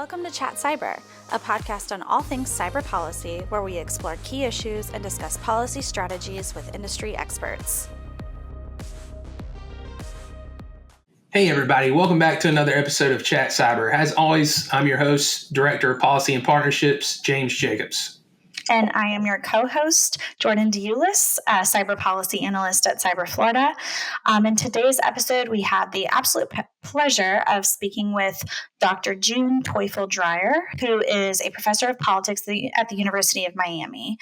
Welcome to Chat Cyber, a podcast on all things cyber policy where we explore key issues and discuss policy strategies with industry experts. Hey everybody, welcome back to another episode of Chat Cyber. As always, I'm your host, Director of Policy and Partnerships, James Jacobs. And I am your co-host, Jordan Diulis, Cyber Policy Analyst at Cyber Florida. In today's episode, we had the absolute pleasure of speaking with Dr. June Teufel Dreyer, who is a professor of politics at the University of Miami.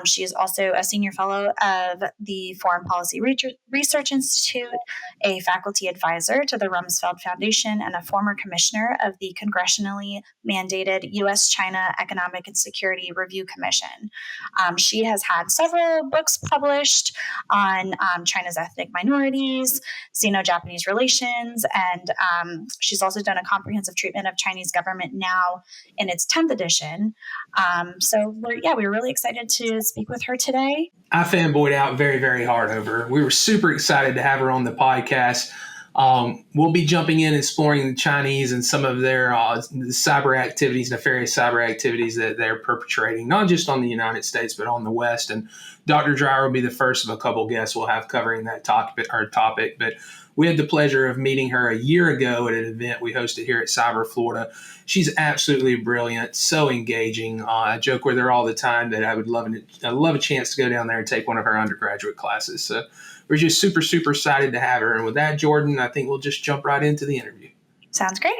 She is also a senior fellow of the Foreign Policy Research Institute, a faculty advisor to the Rumsfeld Foundation, and a former commissioner of the congressionally mandated U.S.-China Economic and Security Review Commission. She has had several books published on China's ethnic minorities, Sino-Japanese relations, and she's also done a comprehensive treatment of Chinese government now in its 10th edition. So we're really excited to speak with her today. I fanboyed out very, very hard over her. We were super excited to have her on the podcast. We'll be jumping in, exploring the Chinese and some of their cyber activities, nefarious cyber activities that they're perpetrating, not just on the United States, but on the West. And Dr. Dreyer will be the first of a couple guests we'll have covering that topic. But we had the pleasure of meeting her a year ago at an event we hosted here at Cyber Florida. She's absolutely brilliant, so engaging. I joke with her all the time that I'd love a chance to go down there and take one of her undergraduate classes. So we're just super, super excited to have her. And with that, Jordan, I think we'll just jump right into the interview. Sounds great.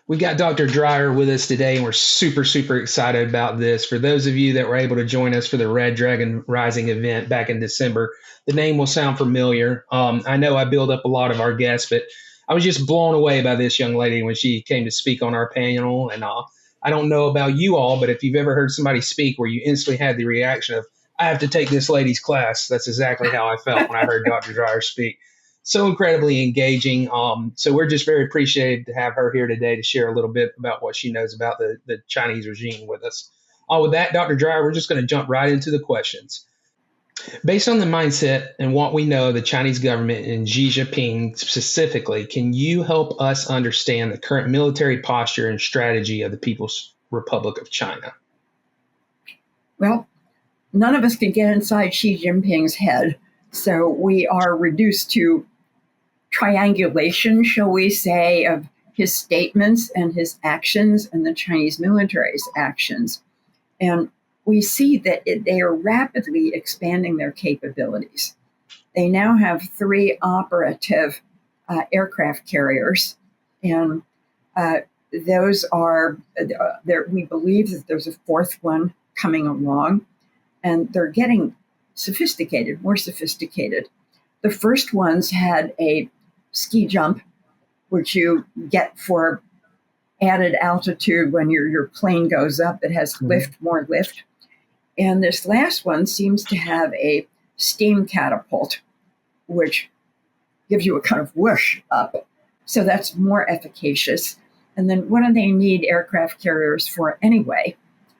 We got Dr. Dreyer with us today, and we're super, super excited about this. For those of you that were able to join us for the Red Dragon Rising event back in December, the name will sound familiar. I know I build up a lot of our guests, but I was just blown away by this young lady when she came to speak on our panel. And I don't know about you all, but if you've ever heard somebody speak where you instantly had the reaction of, I have to take this lady's class, that's exactly how I felt when I heard Dr. Dreyer speak. So incredibly engaging. So we're just very appreciated to have her here today to share a little bit about what she knows about the Chinese regime with us. With that, Dr. Dreyer, we're just going to jump right into the questions. Based on the mindset and what we know of the Chinese government and Xi Jinping specifically, can you help us understand the current military posture and strategy of the People's Republic of China? Well, none of us can get inside Xi Jinping's head, so we are reduced to triangulation, shall we say, of his statements and his actions and the Chinese military's actions. And we see that they are rapidly expanding their capabilities. They now have 3 operative aircraft carriers, and those are, we believe that there's a 4th one coming along, and they're getting more sophisticated. The first ones had a ski jump, which you get for added altitude when your plane goes up. It has more lift. And this last one seems to have a steam catapult, which gives you a kind of whoosh up. So that's more efficacious. And then what do they need aircraft carriers for anyway?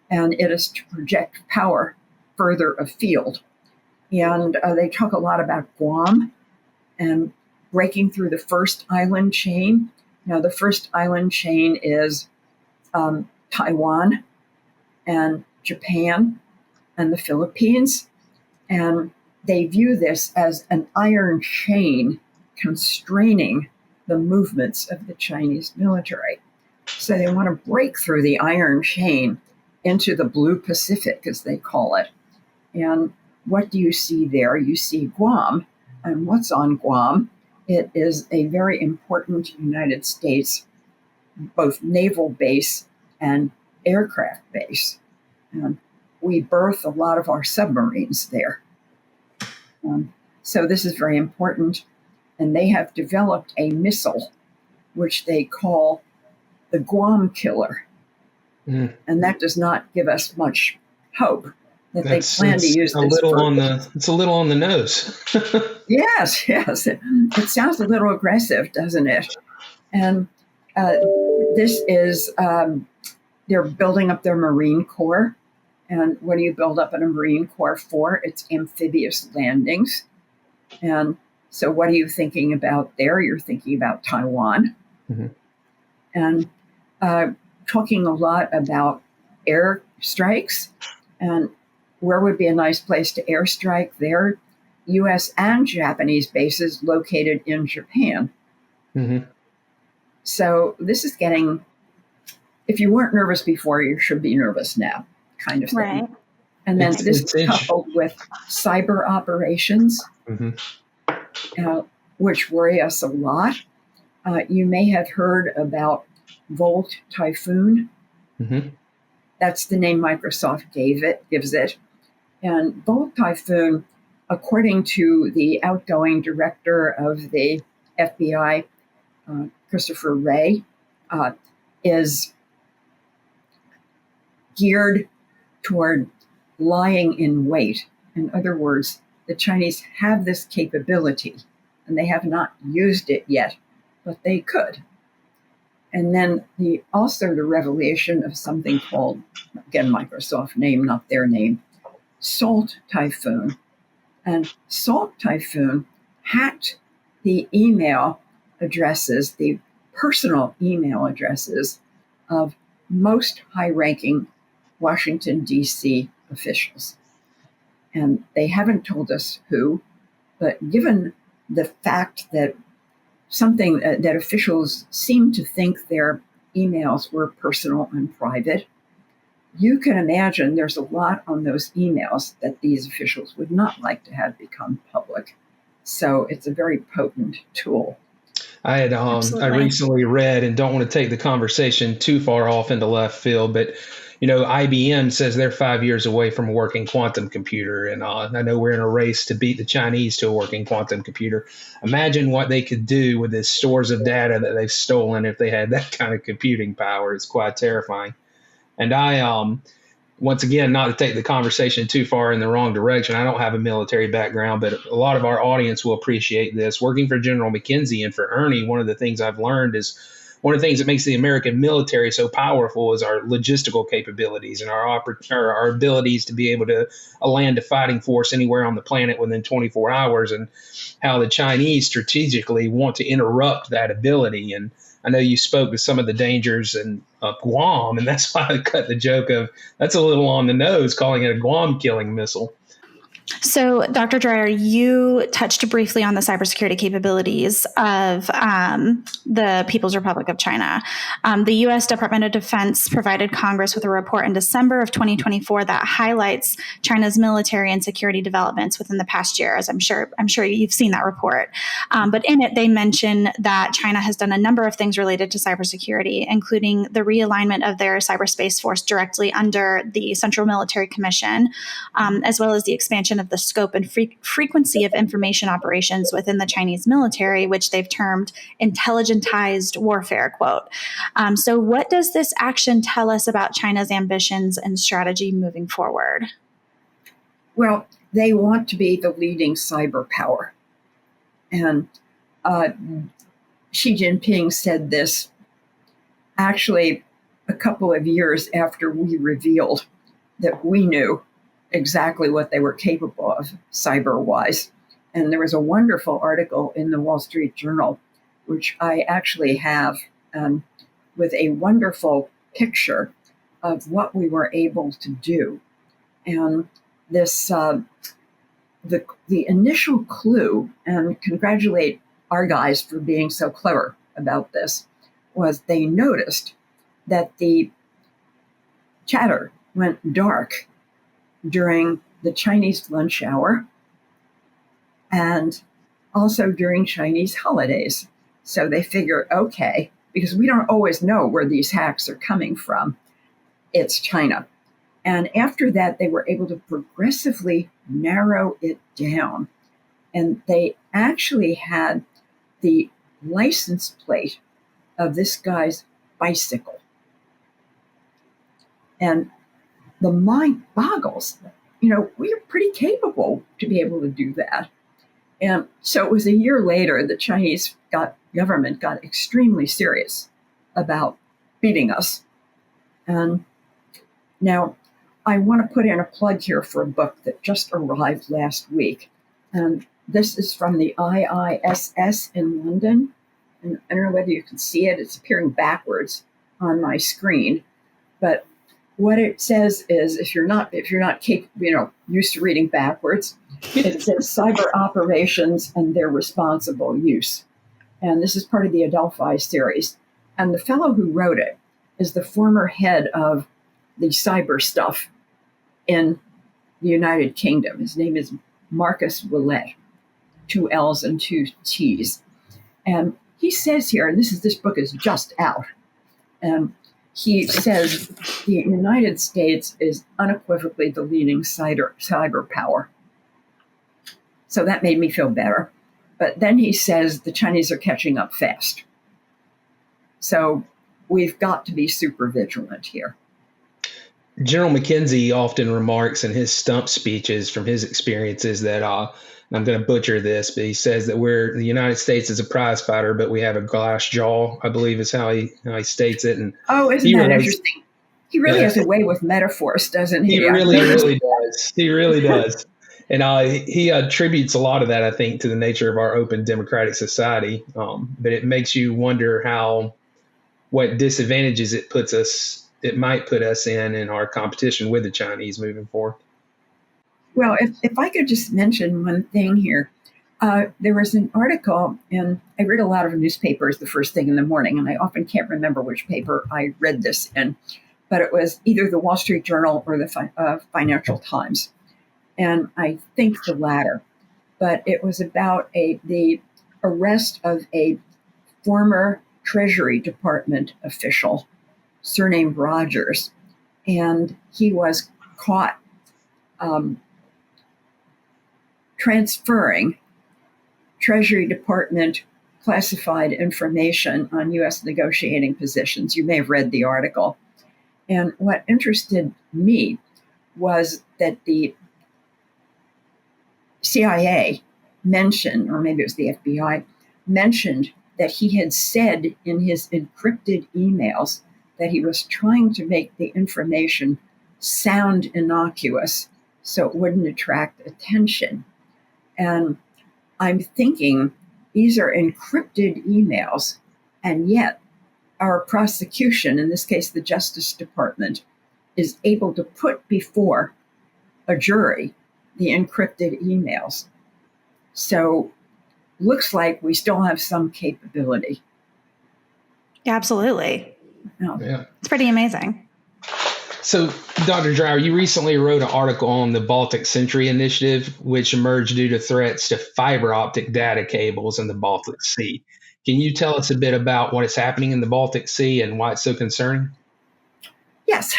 And it is to project power further afield. And they talk a lot about Guam and breaking through the first island chain. Now, the first island chain is Taiwan and Japan and the Philippines. And they view this as an iron chain constraining the movements of the Chinese military. So they want to break through the iron chain into the Blue Pacific, as they call it. And what do you see there? You see Guam. And what's on Guam? It is a very important United States, both naval base and aircraft base. And we berth a lot of our submarines there. So this is very important. And they have developed a missile, which they call the Guam Killer. And that does not give us much hope that they plan to use this. It's a little on the nose. Yes. It sounds a little aggressive, doesn't it? And this is, they're building up their Marine Corps. And what do you build up a Marine Corps for? It's amphibious landings. And so what are you thinking about there? You're thinking about Taiwan. And talking a lot about air strikes and where would be a nice place to airstrike. There, U.S. and Japanese bases located in Japan. Mm-hmm. So this is getting, if you weren't nervous before, you should be nervous now, kind of thing. Right. And then this is coupled with cyber operations, which worry us a lot. You may have heard about Volt Typhoon. Mm-hmm. That's the name Microsoft gives it. And Volt Typhoon, according to the outgoing director of the FBI, Christopher Wray, is geared toward lying in wait. In other words, the Chinese have this capability, and they have not used it yet, but they could. And then also the revelation of something called, again, Microsoft name, not their name, Salt Typhoon. And Salt Typhoon hacked the email addresses, the personal email addresses of most high-ranking Washington, D.C. officials. And they haven't told us who, but given the fact that something that officials seem to think their emails were personal and private, you can imagine there's a lot on those emails that these officials would not like to have become public. So it's a very potent tool. I recently read, and don't want to take the conversation too far off into left field, but IBM says they're 5 years away from a working quantum computer, and I know we're in a race to beat the Chinese to a working quantum computer. Imagine what they could do with the stores of data that they've stolen if they had that kind of computing power. It's quite terrifying. And I, once again, not to take the conversation too far in the wrong direction, I don't have a military background, but a lot of our audience will appreciate this. Working for General McKinsey and for Ernie, one of the things I've learned is one of the things that makes the American military so powerful is our logistical capabilities and our abilities to be able to land a fighting force anywhere on the planet within 24 hours, and how the Chinese strategically want to interrupt that ability. And I know you spoke to some of the dangers of Guam, and that's why I cut the joke of that's a little on the nose, calling it a Guam killing missile. So, Dr. Dreyer, you touched briefly on the cybersecurity capabilities of the People's Republic of China. The U.S. Department of Defense provided Congress with a report in December of 2024 that highlights China's military and security developments within the past year, as I'm sure you've seen that report. But in it, they mention that China has done a number of things related to cybersecurity, including the realignment of their cyberspace force directly under the Central Military Commission, as well as the expansion of the scope and frequency of information operations within the Chinese military, which they've termed intelligentized warfare, quote. So what does this action tell us about China's ambitions and strategy moving forward? Well, they want to be the leading cyber power. And Xi Jinping said this actually a couple of years after we revealed that we knew exactly what they were capable of cyber-wise. And there was a wonderful article in the Wall Street Journal, which I actually have, with a wonderful picture of what we were able to do. And this, the initial clue, and congratulate our guys for being so clever about this, was they noticed that the chatter went dark during the Chinese lunch hour and also during Chinese holidays. So they figure, okay, because we don't always know where these hacks are coming from, it's China. And after that, they were able to progressively narrow it down. And they actually had the license plate of this guy's bicycle. And the mind boggles. We're pretty capable to be able to do that. And so it was a year later, the Chinese government got extremely serious about beating us. And now I want to put in a plug here for a book that just arrived last week. And this is from the IISS in London. And I don't know whether you can see it. It's appearing backwards. on my screen, but what it says is, if you're not used to reading backwards, it says cyber operations and their responsible use. And this is part of the Adelphi series. And the fellow who wrote it is the former head of the cyber stuff in the United Kingdom. His name is Marcus Willett, 2 L's and 2 T's. And he says here, and this book is just out, and he says the United States is unequivocally the leading cyber power. So that made me feel better. But then he says the Chinese are catching up fast. So we've got to be super vigilant here. General McKenzie often remarks in his stump speeches from his experiences that, I'm going to butcher this, but he says that the United States is a prize fighter, but we have a glass jaw, I believe is how he states it. And isn't that interesting? He really has a way with metaphors, doesn't he? He really does. He really does. And he attributes a lot of that, I think, to the nature of our open democratic society. But it makes you wonder what disadvantages it might put us in our competition with the Chinese moving forward. Well, if I could just mention one thing here. There was an article, and I read a lot of newspapers the first thing in the morning, and I often can't remember which paper I read this in, but it was either the Wall Street Journal or the Financial Times. And I think the latter. But it was about the arrest of a former Treasury Department official, surnamed Rogers. And he was caught transferring Treasury Department classified information on U.S. negotiating positions. You may have read the article. And what interested me was that the CIA mentioned, or maybe it was the FBI, mentioned that he had said in his encrypted emails that he was trying to make the information sound innocuous so it wouldn't attract attention. And I'm thinking these are encrypted emails, and yet our prosecution, in this case the Justice Department, is able to put before a jury the encrypted emails. So looks like we still have some capability. Yeah, absolutely. Yeah. It's pretty amazing. So, Dr. Dreyer, you recently wrote an article on the Baltic Sentry Initiative, which emerged due to threats to fiber optic data cables in the Baltic Sea. Can you tell us a bit about what is happening in the Baltic Sea and why it's so concerning? Yes.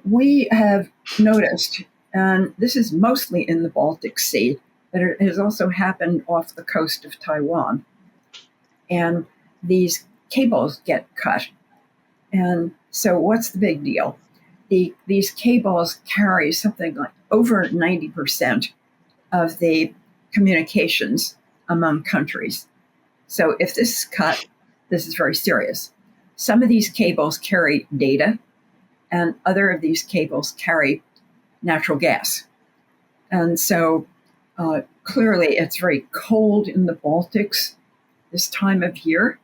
We have noticed, and this is mostly in the Baltic Sea, but it has also happened off the coast of Taiwan. And these cables get cut. And so what's the big deal? These cables carry something like over 90% of the communications among countries. So if this is cut, this is very serious. Some of these cables carry data, and other of these cables carry natural gas. And so clearly it's very cold in the Baltics this time of year.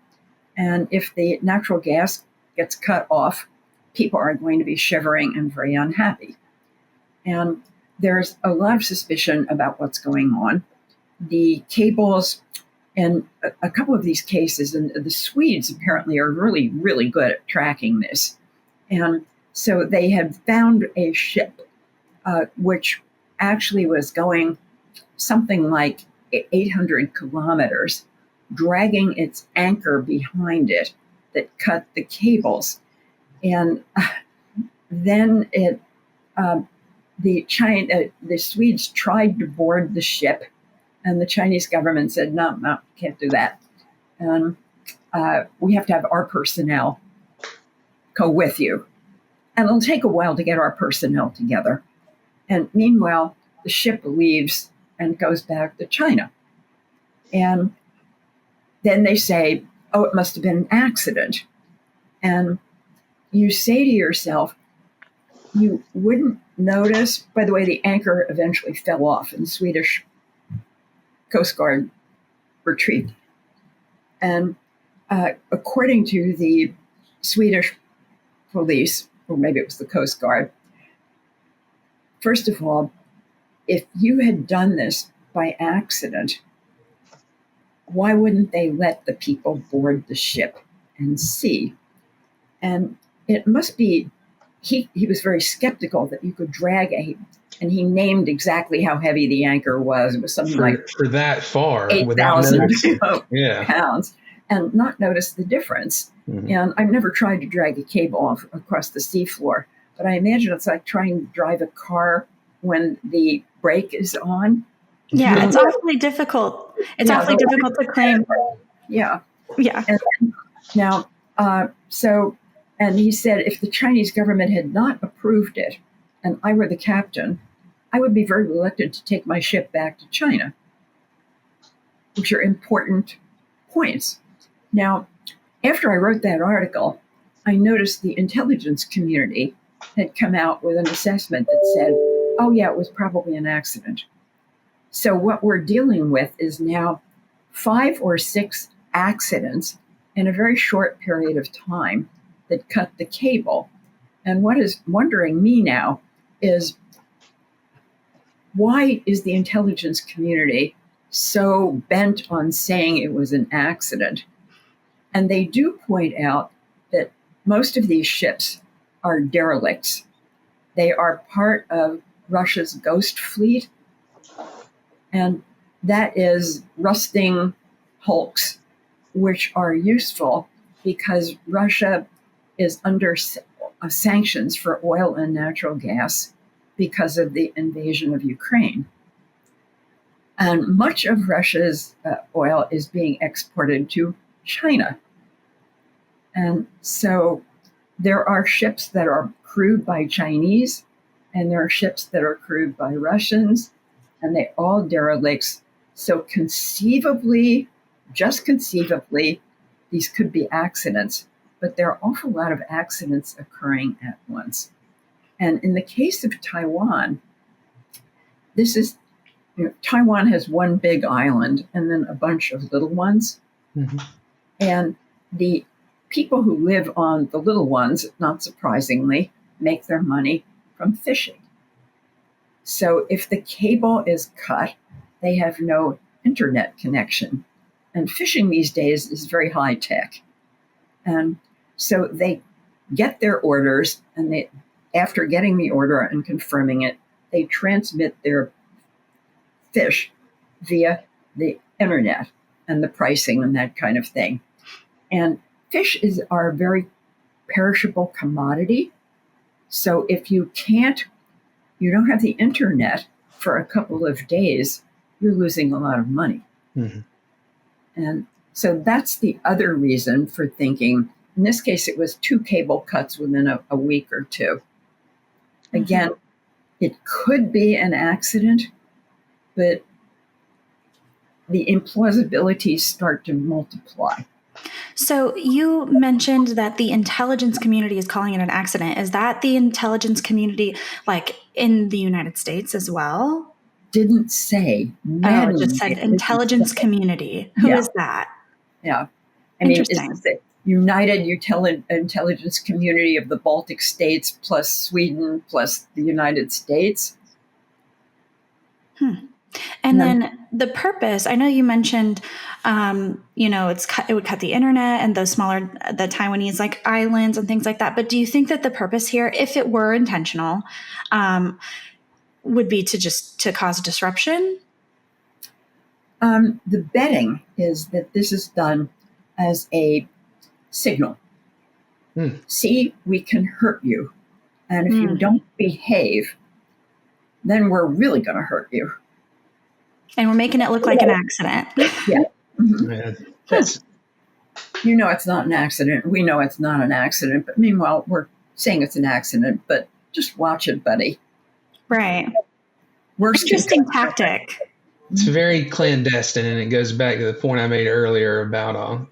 And if the natural gas gets cut off, people are going to be shivering and very unhappy. And there's a lot of suspicion about what's going on. The cables, in a couple of these cases, and the Swedes apparently are really, really good at tracking this. And so they had found a ship which actually was going something like 800 kilometers, dragging its anchor behind it that cut the cables. And then the Swedes tried to board the ship, and the Chinese government said, no, can't do that. And we have to have our personnel go with you. And it'll take a while to get our personnel together. And meanwhile, the ship leaves and goes back to China. And then they say, oh, it must have been an accident. And you say to yourself, you wouldn't notice. By the way, the anchor eventually fell off and the Swedish Coast Guard retrieved. And according to the Swedish police, or maybe it was the Coast Guard. First of all, if you had done this by accident, why wouldn't they let the people board the ship and see? And it must be, he was very skeptical that you could drag and he named exactly how heavy the anchor was. It was something for that far, 8,000 yeah. pounds, and not notice the difference. Mm-hmm. And I've never tried to drag a cable across the seafloor, but I imagine it's like trying to drive a car when the brake is on. Yeah, it's awfully difficult. It's awfully difficult to claim. Yeah. Yeah. And now, and he said if the Chinese government had not approved it and I were the captain, I would be very reluctant to take my ship back to China, which are important points. Now, after I wrote that article, I noticed the intelligence community had come out with an assessment that said, oh, yeah, it was probably an accident. So what we're dealing with is now 5 or 6 accidents in a very short period of time that cut the cable. And what is wondering me now is, why is the intelligence community so bent on saying it was an accident? And they do point out that most of these ships are derelicts. They are part of Russia's ghost fleet, and that is rusting hulks, which are useful because Russia is under sanctions for oil and natural gas because of the invasion of Ukraine. And much of Russia's oil is being exported to China. And so there are ships that are crewed by Chinese, and there are ships that are crewed by Russians, and they all derelicts. So conceivably, just conceivably, these could be accidents, but there are an awful lot of accidents occurring at once. And in the case of Taiwan, Taiwan has one big island and then a bunch of little ones. Mm-hmm. And the people who live on the little ones, not surprisingly, make their money from fishing. So if the cable is cut, they have no internet connection. And fishing these days is very high tech. And so they get their orders, and after getting the order and confirming it, they transmit their fish via the internet and the pricing and that kind of thing. And fish are a very perishable commodity. So if you don't have the internet for a couple of days, you're losing a lot of money. Mm-hmm. And so that's the other reason for thinking, in this case, it was 2 cable cuts within a week or 2. Again, it could be an accident, but the implausibilities start to multiply. So you mentioned that the intelligence community is calling it an accident. Is that the intelligence community like in the United States as well? Didn't say. It just said intelligence community. Who is that? Yeah. I mean, it's the United Intelligence Community of the Baltic States plus Sweden plus the United States. And then the purpose, I know you mentioned, it would cut the internet and those the Taiwanese like islands and things like that. But do you think that the purpose here, if it were intentional, would be to cause disruption? The betting is that this is done as a signal. See, we can hurt you. And if you don't behave, then we're really going to hurt you. And we're making it look like an accident. Yeah. Mm-hmm. It's not an accident. We know it's not an accident. But meanwhile, we're saying it's an accident. But just watch it, buddy. Right. Interesting tactic. It's very clandestine, and it goes back to the point I made earlier about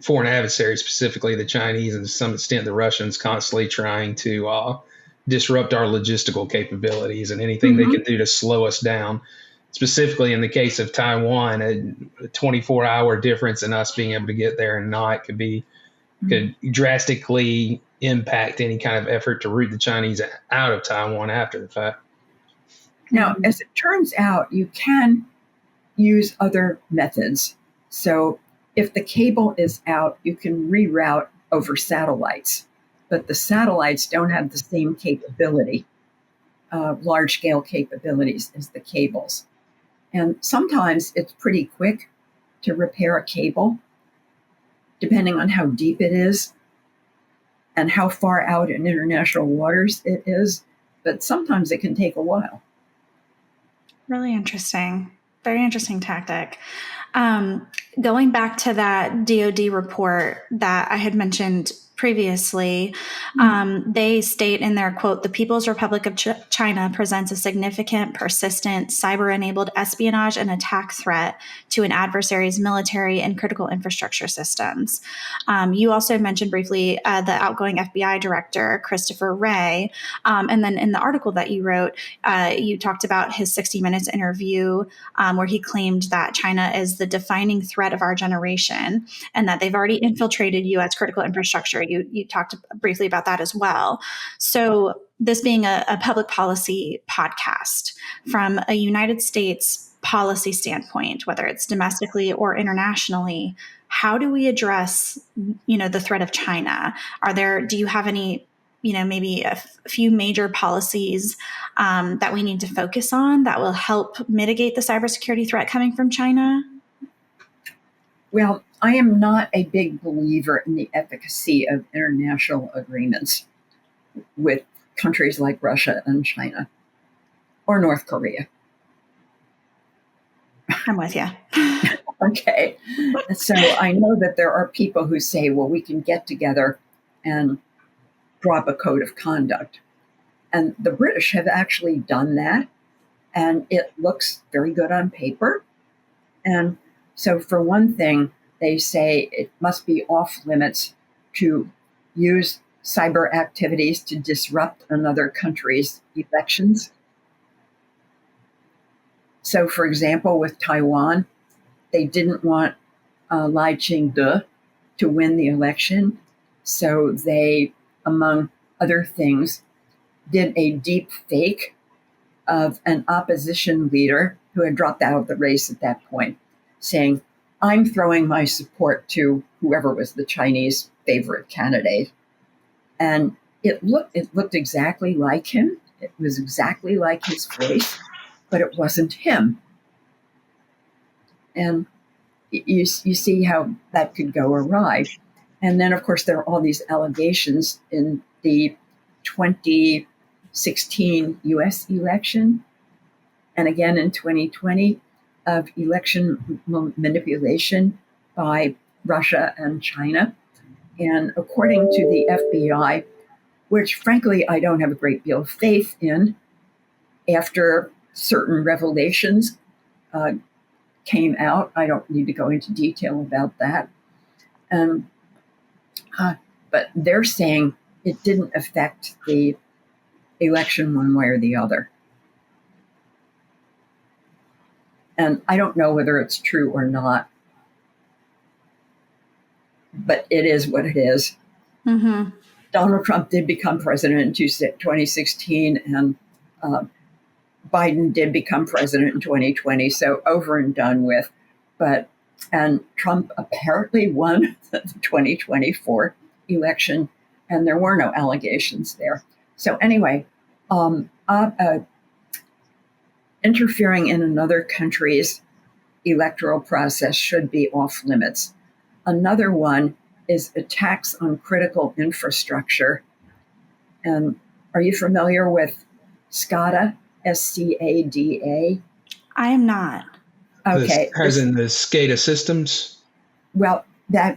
foreign adversaries, specifically the Chinese and to some extent the Russians, constantly trying to disrupt our logistical capabilities and anything they can do to slow us down. Specifically in the case of Taiwan, a 24-hour difference in us being able to get there and not could be could drastically impact any kind of effort to root the Chinese out of Taiwan after the fact. Now, as it turns out, you can use other methods. So if the cable is out, you can reroute over satellites, but the satellites don't have the same capability, large-scale capabilities as the cables. And sometimes it's pretty quick to repair a cable, depending on how deep it is and how far out in international waters it is. But sometimes it can take a while. Really interesting. Very interesting tactic. Going back to that DoD report that I had mentioned previously, they state in their quote, "The People's Republic of China presents a significant, persistent, cyber-enabled espionage and attack threat to an adversary's military and critical infrastructure systems." You also mentioned briefly the outgoing FBI director, Christopher Wray. And then in the article that you wrote, you talked about his 60 Minutes interview where he claimed that China is the defining threat of our generation and that they've already infiltrated U.S. critical infrastructure. You talked briefly about that as well. So this being a public policy podcast from a United States policy standpoint, whether it's domestically or internationally, how do we address, the threat of China? Do you have any, maybe a few major policies that we need to focus on that will help mitigate the cybersecurity threat coming from China? Well, I am not a big believer in the efficacy of international agreements with countries like Russia and China or North Korea. I'm with you. Okay. So I know that there are people who say, well, we can get together and drop a code of conduct. And the British have actually done that. And it looks very good on paper. And so for one thing, they say it must be off limits to use cyber activities to disrupt another country's elections. So, for example, with Taiwan, they didn't want Lai Ching-te to win the election. So they, among other things, did a deep fake of an opposition leader who had dropped out of the race at that point, saying, "I'm throwing my support to whoever was the Chinese favorite candidate." And it looked exactly like him. It was exactly like his voice, but it wasn't him. And you see how that could go awry. And then, of course, there are all these allegations in the 2016 US election, and again in 2020, of election manipulation by Russia and China. And according to the FBI, which frankly I don't have a great deal of faith in, after certain revelations came out, I don't need to go into detail about that, but they're saying it didn't affect the election one way or the other. And I don't know whether it's true or not, but it is what it is. Mm-hmm. Donald Trump did become president in 2016, and Biden did become president in 2020, so over and done with. And Trump apparently won the 2024 election, and there were no allegations there. So anyway, interfering in another country's electoral process should be off limits. Another one is attacks on critical infrastructure. And are you familiar with SCADA? SCADA? I am not. Okay. As in the SCADA systems? Well,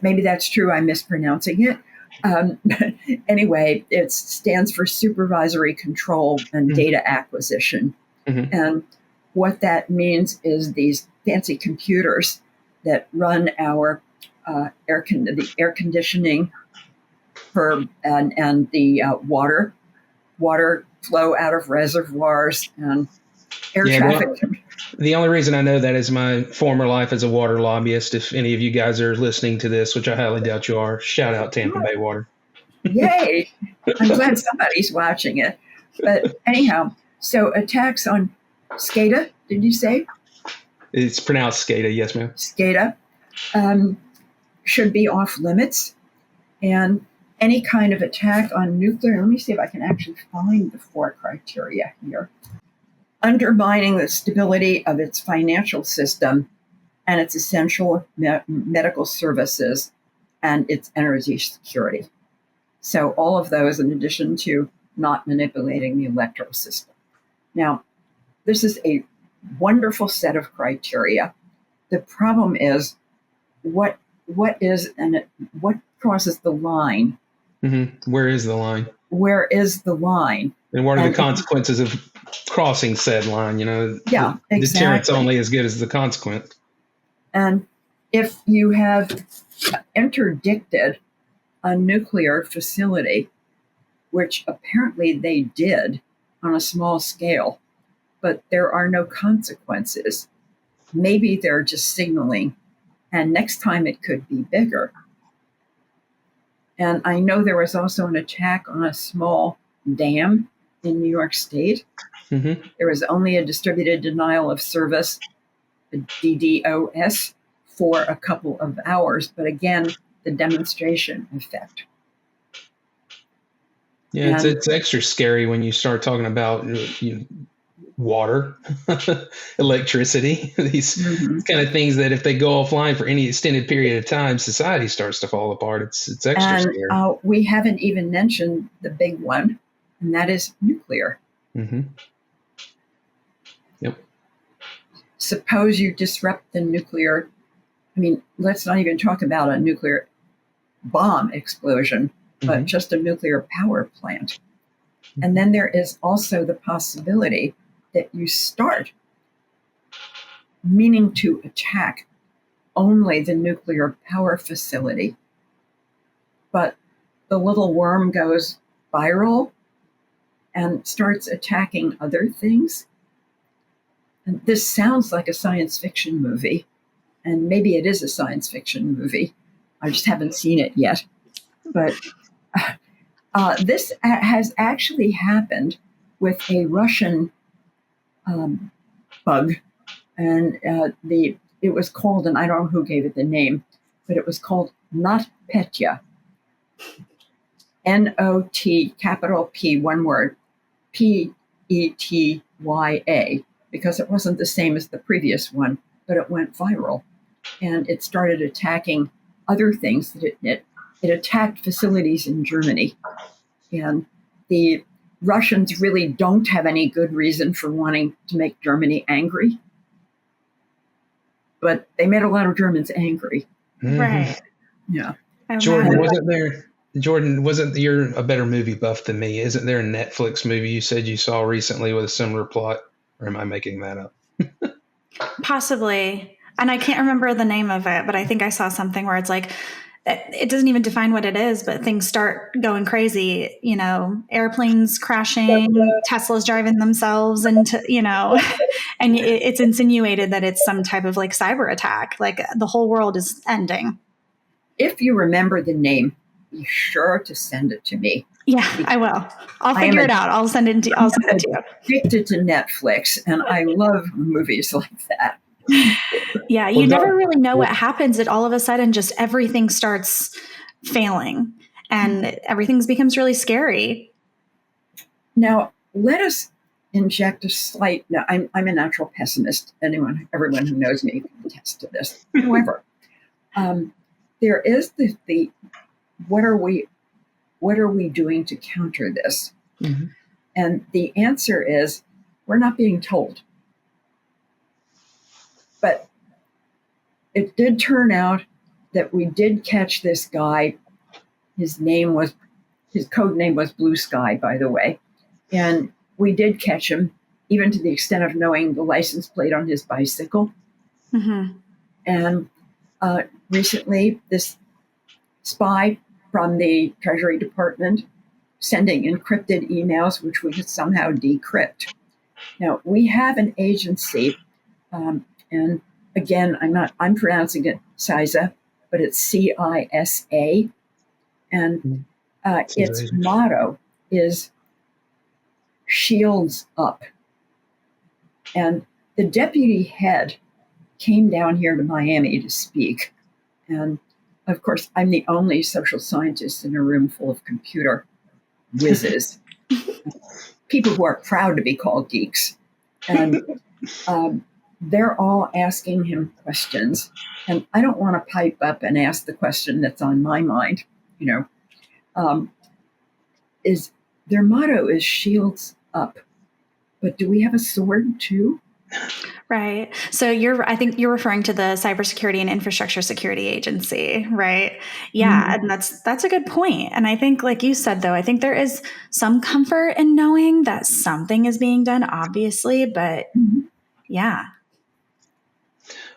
maybe that's true. I'm mispronouncing it. But anyway, it stands for supervisory control and data acquisition. Mm-hmm. And what that means is these fancy computers that run our air conditioning and the water flow out of reservoirs and air traffic. The only reason I know that is my former life as a water lobbyist. If any of you guys are listening to this, which I highly doubt you are, shout out Tampa Bay Water. Yay! I'm glad somebody's watching it. But anyhow, so attacks on SCADA, did you say? It's pronounced SCADA, yes, ma'am. SCADA should be off limits. And any kind of attack on nuclear, let me see if I can actually find the 4 criteria here. Undermining the stability of its financial system and its essential medical services and its energy security. So all of those in addition to not manipulating the electoral system. Now, this is a wonderful set of criteria. The problem is what crosses the line? Mm-hmm. Where is the line? Where is the line? And what are the consequences of crossing said line? Yeah, exactly. Deterrent's only as good as the consequence. And if you have interdicted a nuclear facility, which apparently they did on a small scale, but there are no consequences, maybe they're just signaling, and next time it could be bigger. And I know there was also an attack on a small dam in New York State. Mm-hmm. There was only a distributed denial of service, a DDoS, for a couple of hours. But again, the demonstration effect. Yeah, it's extra scary when you start talking about water, electricity, these kind of things that if they go offline for any extended period of time, society starts to fall apart. It's extra scary. We haven't even mentioned the big one, and that is nuclear. Mm-hmm. Yep. Suppose you disrupt the nuclear. I mean, let's not even talk about a nuclear bomb explosion, but just a nuclear power plant. And then there is also the possibility that you start meaning to attack only the nuclear power facility, but the little worm goes viral and starts attacking other things. And this sounds like a science fiction movie, and maybe it is a science fiction movie. I just haven't seen it yet. But this has actually happened with a Russian bug, and it was called, and I don't know who gave it the name, but it was called NotPetya. N-O-T, capital P, one word, P-E-T-Y-A, because it wasn't the same as the previous one, but it went viral. And it started attacking other things. It attacked facilities in Germany. And the Russians really don't have any good reason for wanting to make Germany angry. But they made a lot of Germans angry. Right. Yeah. Jordan, wasn't you're a better movie buff than me? Isn't there a Netflix movie you said you saw recently with a similar plot? Or am I making that up? Possibly. And I can't remember the name of it, but I think I saw something where it's like, it doesn't even define what it is, but things start going crazy, airplanes crashing, Teslas driving themselves into, and it's insinuated that it's some type of like cyber attack, like the whole world is ending. If you remember the name, be sure to send it to me. Yeah, I will. I'll figure it out. I'll send it to you. Addicted to Netflix, and I love movies like that. Yeah, you never really know what happens. It all of a sudden just everything starts failing and everything becomes really scary. Now, let us inject a slight. Now, I'm a natural pessimist. Everyone who knows me can attest to this. However, there is the what are we doing to counter this? Mm-hmm. And the answer is we're not being told. But it did turn out that we did catch this guy. His code name was Blue Sky, by the way. And we did catch him, even to the extent of knowing the license plate on his bicycle. Mm-hmm. And recently, this spy from the Treasury Department sending encrypted emails, which we could somehow decrypt. Now, we have an agency And again, I'm pronouncing it CISA, but it's CISA. And its motto is shields up. And the deputy head came down here to Miami to speak. And of course, I'm the only social scientist in a room full of computer whizzes, people who are proud to be called geeks. And they're all asking him questions. And I don't want to pipe up and ask the question that's on my mind, is their motto is shields up. But do we have a sword too? Right. So I think you're referring to the Cybersecurity and Infrastructure Security Agency, right? Yeah. Mm-hmm. And that's a good point. And I think, like you said, though, I think there is some comfort in knowing that something is being done, obviously, but yeah.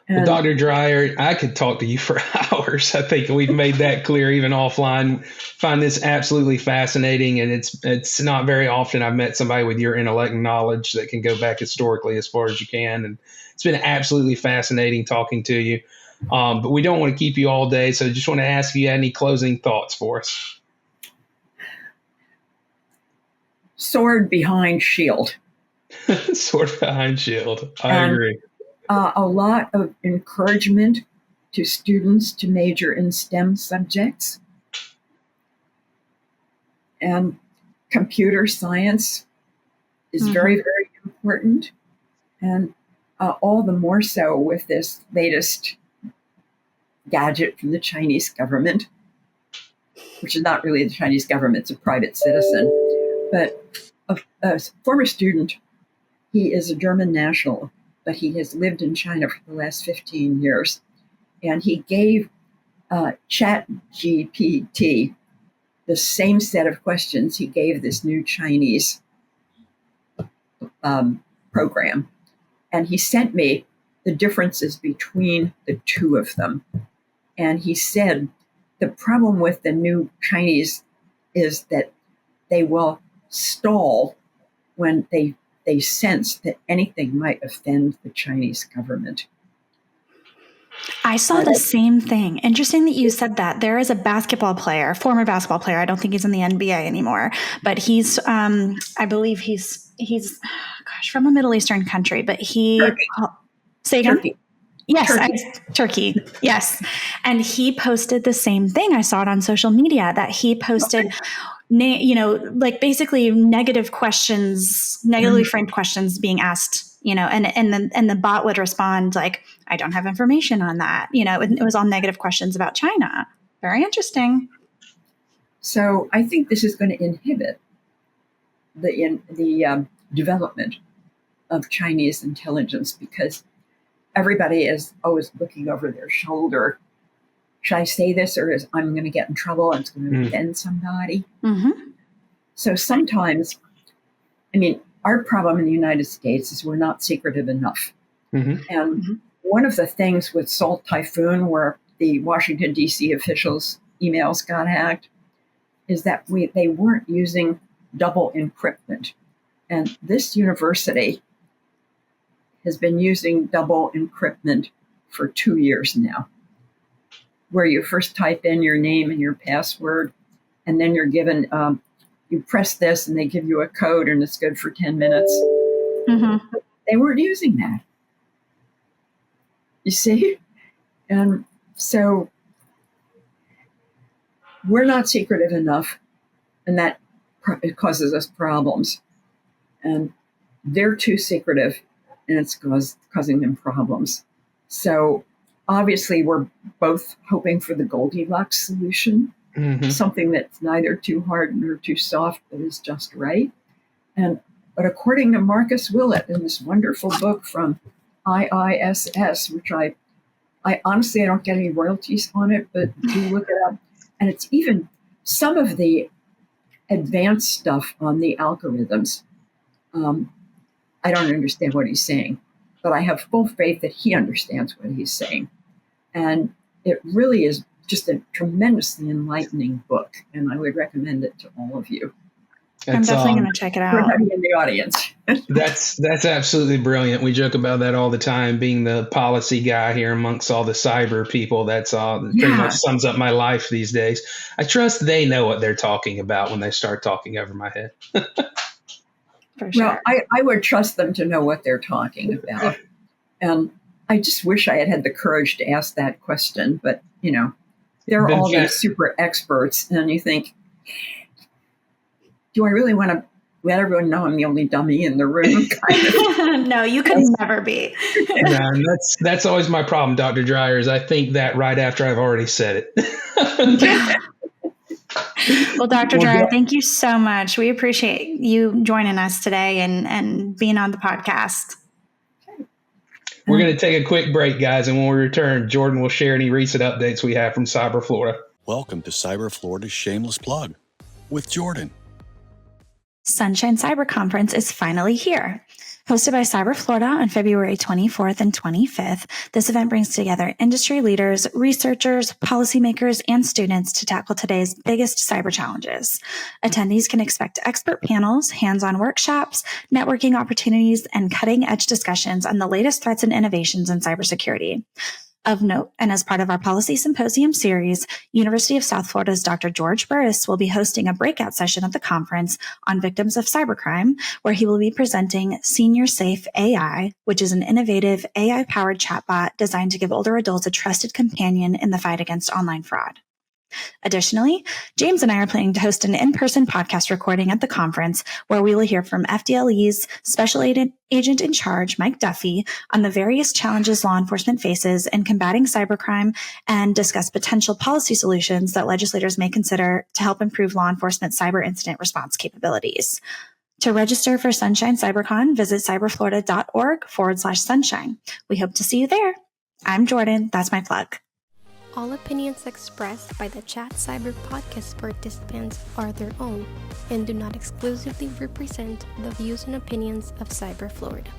Well, Dr. Dreyer, I could talk to you for hours. I think we've made that clear even offline. Find this absolutely fascinating, and it's not very often I've met somebody with your intellect and knowledge that can go back historically as far as you can. And it's been absolutely fascinating talking to you. But we don't want to keep you all day, so just want to ask if you had any closing thoughts for us. Sword behind shield. Sword behind shield. I agree. A lot of encouragement to students to major in STEM subjects. And computer science is very, very important. And all the more so with this latest gadget from the Chinese government, which is not really the Chinese government, it's a private citizen. But a former student, he is a German national, but he has lived in China for the last 15 years. And he gave ChatGPT the same set of questions he gave this new Chinese program. And he sent me the differences between the two of them. And he said the problem with the new Chinese is that they will stall when they sense that anything might offend the Chinese government. I saw the same thing. Interesting that you said that. There is a former basketball player. I don't think he's in the NBA anymore, but he's, I believe he's from a Middle Eastern country, but Turkey. Say again? Turkey. Yes, Turkey. Yes. And he posted the same thing. I saw it on social media that he posted, like basically negative questions, negatively framed questions being asked, and the bot would respond like, I don't have information on that. It was all negative questions about China. Very interesting. So I think this is going to inhibit the development of Chinese intelligence because everybody is always looking over their shoulder. Should I say this or I'm going to get in trouble and it's going to offend somebody? Mm-hmm. So sometimes, our problem in the United States is we're not secretive enough. Mm-hmm. And one of the things with Salt Typhoon, where the Washington, D.C. officials' emails got hacked, is that they weren't using double encryptment. And this university has been using double encryptment for 2 years now, where you first type in your name and your password, and then you're given, you press this and they give you a code and it's good for 10 minutes. Mm-hmm. They weren't using that. You see? And so we're not secretive enough, and that it causes us problems. And they're too secretive, and it's causing them problems. So obviously, we're both hoping for the Goldilocks solution, something that's neither too hard nor too soft, but is just right. But according to Marcus Willett in this wonderful book from IISS, which I honestly, I don't get any royalties on it, but do look it up. And it's even some of the advanced stuff on the algorithms. I don't understand what he's saying, but I have full faith that he understands what he's saying. And it really is just a tremendously enlightening book, and I would recommend it to all of you. I'm definitely going to check it out. Everybody in the audience. That's absolutely brilliant. We joke about that all the time. Being the policy guy here amongst all the cyber people, that's all pretty much sums up my life these days. I trust they know what they're talking about when they start talking over my head. For sure. Well, I would trust them to know what they're talking about. And I just wish I had had the courage to ask that question. But, there are all these super experts, and you think, do I really want to let everyone know I'm the only dummy in the room? No, you could never be. No, that's always my problem, Dr. Dreyer, is I think that right after I've already said it. Well, Dr. Dreyer, thank you so much. We appreciate you joining us today and being on the podcast. We're going to take a quick break, guys, and when we return, Jordan will share any recent updates we have from Cyber Florida. Welcome to Cyber Florida's Shameless Plug with Jordan. Sunshine Cyber Conference is finally here. Hosted by Cyber Florida on February 24th and 25th, this event brings together industry leaders, researchers, policymakers, and students to tackle today's biggest cyber challenges. Attendees can expect expert panels, hands-on workshops, networking opportunities, and cutting-edge discussions on the latest threats and innovations in cybersecurity. Of note, and as part of our Policy Symposium series, University of South Florida's Dr. George Burris will be hosting a breakout session at the conference on victims of cybercrime, where he will be presenting Senior Safe AI, which is an innovative AI-powered chatbot designed to give older adults a trusted companion in the fight against online fraud. Additionally, James and I are planning to host an in-person podcast recording at the conference where we will hear from FDLE's Special Agent in Charge, Mike Duffy, on the various challenges law enforcement faces in combating cybercrime and discuss potential policy solutions that legislators may consider to help improve law enforcement cyber incident response capabilities. To register for Sunshine CyberCon, visit cyberflorida.org/sunshine. We hope to see you there. I'm Jordan. That's my plug. All opinions expressed by the Chat Cyber podcast participants are their own and do not exclusively represent the views and opinions of Cyber Florida.